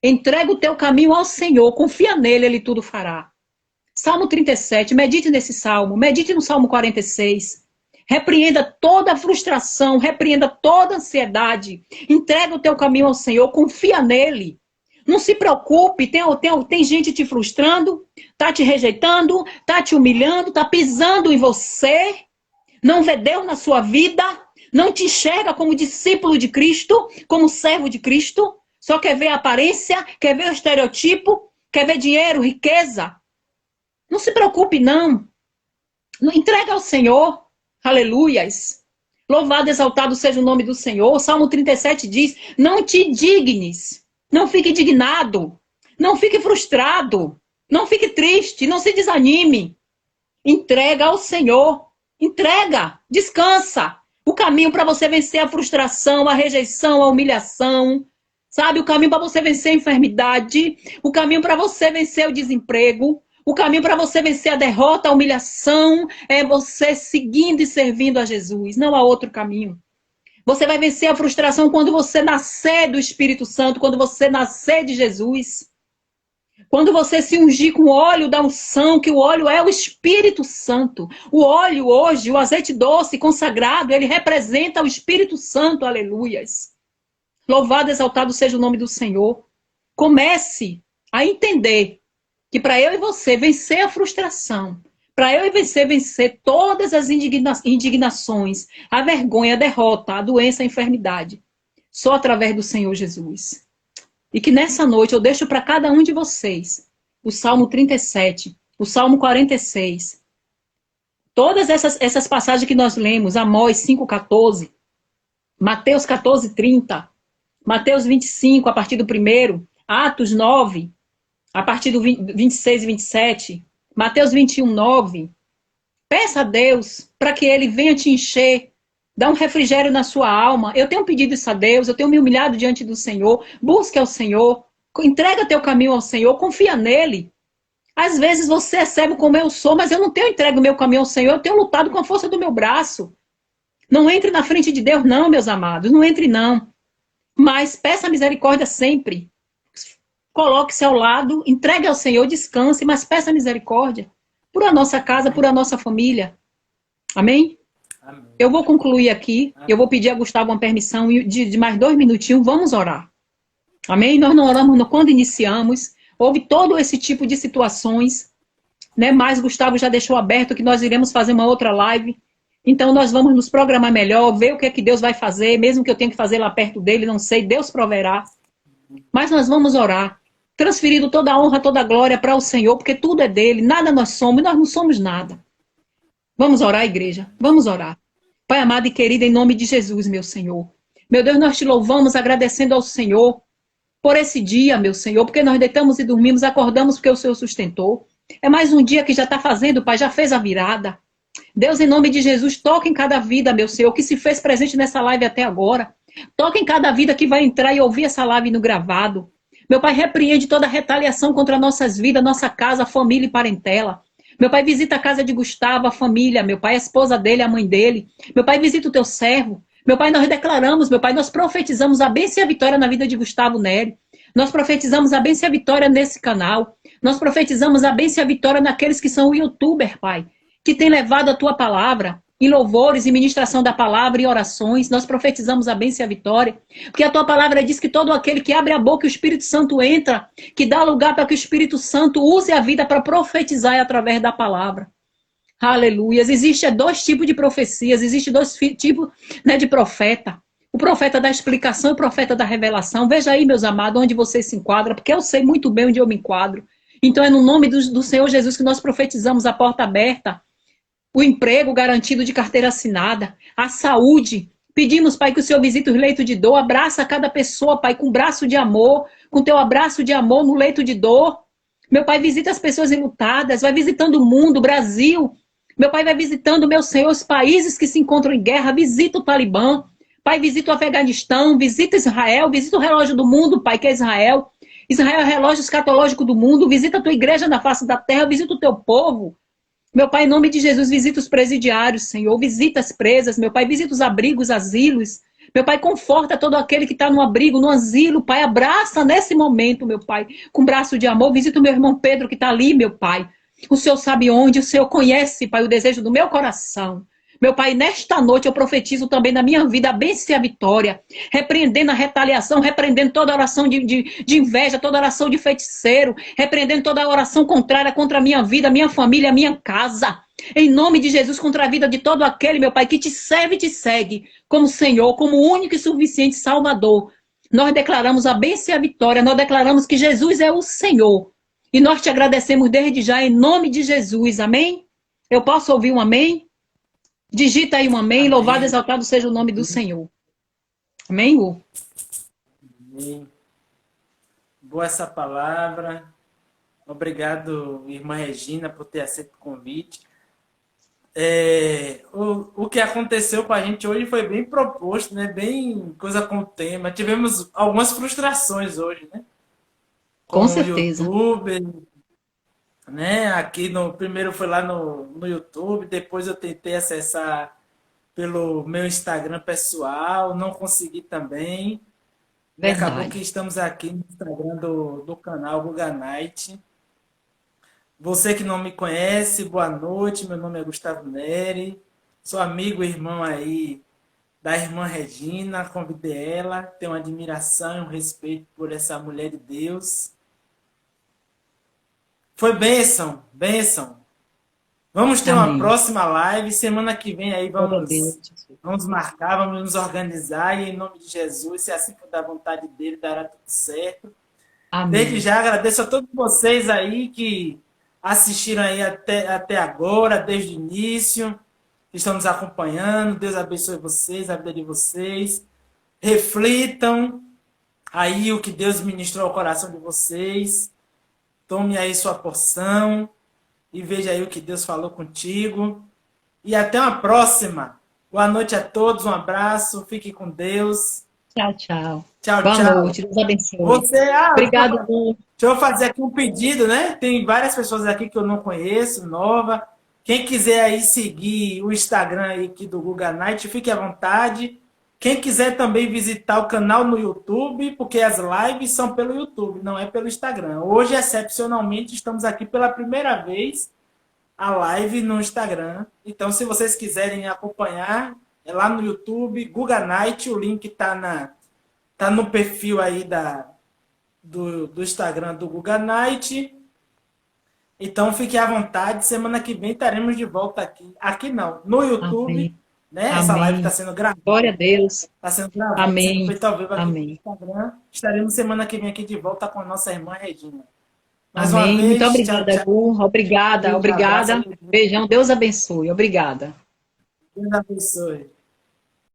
Entrega o teu caminho ao Senhor, confia nele, Ele tudo fará. Salmo 37, medite nesse salmo, medite no Salmo 46. Repreenda toda a frustração, repreenda toda a ansiedade. Entrega o teu caminho ao Senhor, confia nele. Não se preocupe, tem gente te frustrando, tá te rejeitando, tá te humilhando, tá pisando em você, não vê Deus na sua vida, não te enxerga como discípulo de Cristo, como servo de Cristo, só quer ver a aparência, quer ver o estereotipo, quer ver dinheiro, riqueza. Não se preocupe, não. Entrega ao Senhor, aleluias. Louvado, exaltado seja o nome do Senhor. O Salmo 37 diz: não te dignes. Não fique indignado, não fique frustrado, não fique triste, não se desanime. Entrega ao Senhor, entrega, descansa. O caminho para você vencer a frustração, a rejeição, a humilhação, sabe? O caminho para você vencer a enfermidade, o caminho para você vencer o desemprego, O caminho para você vencer a derrota, a humilhação, é você seguindo e servindo a Jesus. Não há outro caminho. Você vai vencer a frustração quando você nascer do Espírito Santo, quando você nascer de Jesus. Quando você se ungir com o óleo da unção, que o óleo é o Espírito Santo. O óleo hoje, o azeite doce, consagrado, ele representa o Espírito Santo, aleluias. Louvado, exaltado seja o nome do Senhor. Comece a entender que para eu e você vencer a frustração, para eu e você vencer todas as indignações, a vergonha, a derrota, a doença, a enfermidade, só através do Senhor Jesus. E que nessa noite eu deixo para cada um de vocês o Salmo 37, o Salmo 46, todas essas passagens que nós lemos, Amós 5,14, Mateus 14,30, Mateus 25, a partir do 1º, Atos 9, a partir do 26 e 27, Mateus 21, 9. Peça a Deus para que Ele venha te encher, dá um refrigério na sua alma. Eu tenho pedido isso a Deus, eu tenho me humilhado diante do Senhor. Busque ao Senhor, entrega teu caminho ao Senhor, confia nele. Às vezes você é cego como eu sou, mas eu não tenho entregue o meu caminho ao Senhor, eu tenho lutado com a força do meu braço. Não entre na frente de Deus, não, meus amados, não entre, não. Mas peça misericórdia sempre. Coloque-se ao lado, entregue ao Senhor, descanse, mas peça misericórdia por a nossa casa, por a nossa família. Amém? Amém. Eu vou concluir aqui. Amém. Eu vou pedir a Gustavo uma permissão de mais 2 minutinhos. Vamos orar. Amém? Nós não oramos quando iniciamos. Houve todo esse tipo de situações, né? Mas Gustavo já deixou aberto que nós iremos fazer uma outra live. Então nós vamos nos programar melhor, ver o que é que Deus vai fazer, mesmo que eu tenha que fazer lá perto dele, não sei, Deus proverá. Mas nós vamos orar, transferindo toda a honra, toda a glória para o Senhor, porque tudo é dele, nada nós somos, nós não somos nada. Vamos orar, igreja, vamos orar. Pai amado e querido, em nome de Jesus, meu Senhor. Meu Deus, nós te louvamos, agradecendo ao Senhor por esse dia, meu Senhor, porque nós deitamos e dormimos, acordamos porque o Senhor sustentou. É mais um dia que já está fazendo, Pai, já fez a virada. Deus, em nome de Jesus, toque em cada vida, meu Senhor, que se fez presente nessa live até agora. Toque em cada vida que vai entrar e ouvir essa live no gravado. Meu Pai, repreende toda retaliação contra nossas vidas, nossa casa, família e parentela. Meu Pai, visita a casa de Gustavo, a família, meu Pai, a esposa dele, a mãe dele. Meu Pai, visita o teu servo. Meu Pai, nós declaramos, meu Pai, nós profetizamos a bênção e a vitória na vida de Gustavo Nery. Nós profetizamos a bênção e a vitória nesse canal. Nós profetizamos a bênção e a vitória naqueles que são youtubers, Pai, que tem levado a tua palavra em louvores e ministração da palavra e orações. Nós profetizamos a bênção e a vitória, porque a tua palavra diz que todo aquele que abre a boca, o Espírito Santo entra, que dá lugar para que o Espírito Santo use a vida para profetizar através da palavra. Aleluia. Existem 2 tipos de profecias, existem 2 tipos, né, de profeta. O profeta da explicação e o profeta da revelação. Veja aí, meus amados, onde você se enquadra, porque eu sei muito bem onde eu me enquadro. Então é no nome do Senhor Jesus que nós profetizamos a porta aberta, o emprego garantido de carteira assinada, a saúde. Pedimos, Pai, que o Senhor visite os leitos de dor, abraça cada pessoa, Pai, com um braço de amor, com teu abraço de amor no leito de dor. Meu Pai, visita as pessoas enlutadas, vai visitando o mundo, o Brasil. Meu Pai, vai visitando, meu Senhor, os países que se encontram em guerra, visita o Talibã. Pai, visita o Afeganistão, visita Israel, visita o relógio do mundo, Pai, que é Israel. Israel é o relógio escatológico do mundo, visita a tua igreja na face da terra, visita o teu povo. Meu Pai, em nome de Jesus, visita os presidiários, Senhor. Visita as presas, meu Pai. Visita os abrigos, asilos. Meu Pai, conforta todo aquele que está no abrigo, no asilo, Pai. Abraça nesse momento, meu Pai, com um braço de amor. Visita o meu irmão Pedro que está ali, meu Pai. O Senhor sabe onde, o Senhor conhece, Pai, o desejo do meu coração. Meu Pai, nesta noite eu profetizo também na minha vida a bênção e a vitória, repreendendo a retaliação, repreendendo toda oração de inveja, toda oração de feiticeiro, repreendendo toda oração contrária contra a minha vida, a minha família, a minha casa. Em nome de Jesus, contra a vida de todo aquele, meu Pai, que te serve e te segue como Senhor, como único e suficiente Salvador. Nós declaramos a bênção e a vitória, nós declaramos que Jesus é o Senhor. E nós te agradecemos desde já, em nome de Jesus. Amém? Eu posso ouvir um amém? Digita aí um amém. Amém. Louvado e exaltado seja o nome do Senhor. Amém, Hu? Amém. Boa essa palavra. Obrigado, irmã Regina, por ter aceito o convite. O que aconteceu com a gente hoje foi bem proposto, né? Bem coisa com o tema. Tivemos algumas frustrações hoje, né? Com certeza. O YouTube, né? Aqui no primeiro foi lá no YouTube, depois eu tentei acessar pelo meu Instagram pessoal, não consegui também. E acabou que Verdade. estamos aqui no Instagram do canal Guga Night. Você que não me conhece, boa noite. Meu nome é Gustavo Neri. Sou amigo e irmão aí da irmã Regina. Convidei ela. Tenho uma admiração e um respeito por essa mulher de Deus. Foi bênção, bênção. Vamos ter uma Amém. próxima live. Semana que vem aí Glória a Deus, Jesus. vamos marcar, vamos nos organizar. E em nome de Jesus, se assim for da vontade dele, dará tudo certo. Desde Amém. já agradeço a todos vocês aí que assistiram aí até agora, desde o início, que estão nos acompanhando. Deus abençoe vocês, a vida de vocês. Reflitam aí o que Deus ministrou ao coração de vocês. Tome aí sua porção e veja aí o que Deus falou contigo. E até uma próxima. Boa noite a todos, um abraço, fique com Deus. Tchau, tchau. Tchau, Boa tchau. noite. Deus abençoe. Você, Obrigado, Lu. deixa eu fazer aqui um pedido, né? Tem várias pessoas aqui que eu não conheço, nova. Quem quiser aí seguir o Instagram aí aqui do Guga Night, fique à vontade. Quem quiser também visitar o canal no YouTube, porque as lives são pelo YouTube, não é pelo Instagram. Hoje, excepcionalmente, estamos aqui pela primeira vez a live no Instagram. Então, se vocês quiserem acompanhar, é lá no YouTube, Guga Night, o link tá no perfil aí do Instagram do Guga Night. Então fique à vontade. Semana que vem estaremos de volta aqui. Aqui não, no YouTube. Amém. Né? Essa live está Amém. sendo gravada. Glória a Deus. Está sendo gravada, sendo Amém. feita ao vivo aqui no Amém. Instagram. Estaremos semana que vem aqui de volta com a nossa irmã Regina. Mais uma Amém. Muito vez, tchau, obrigada, tchau. Lu. Obrigada, Um abraço a obrigada. todos. Beijão. Deus abençoe. Obrigada. Deus abençoe.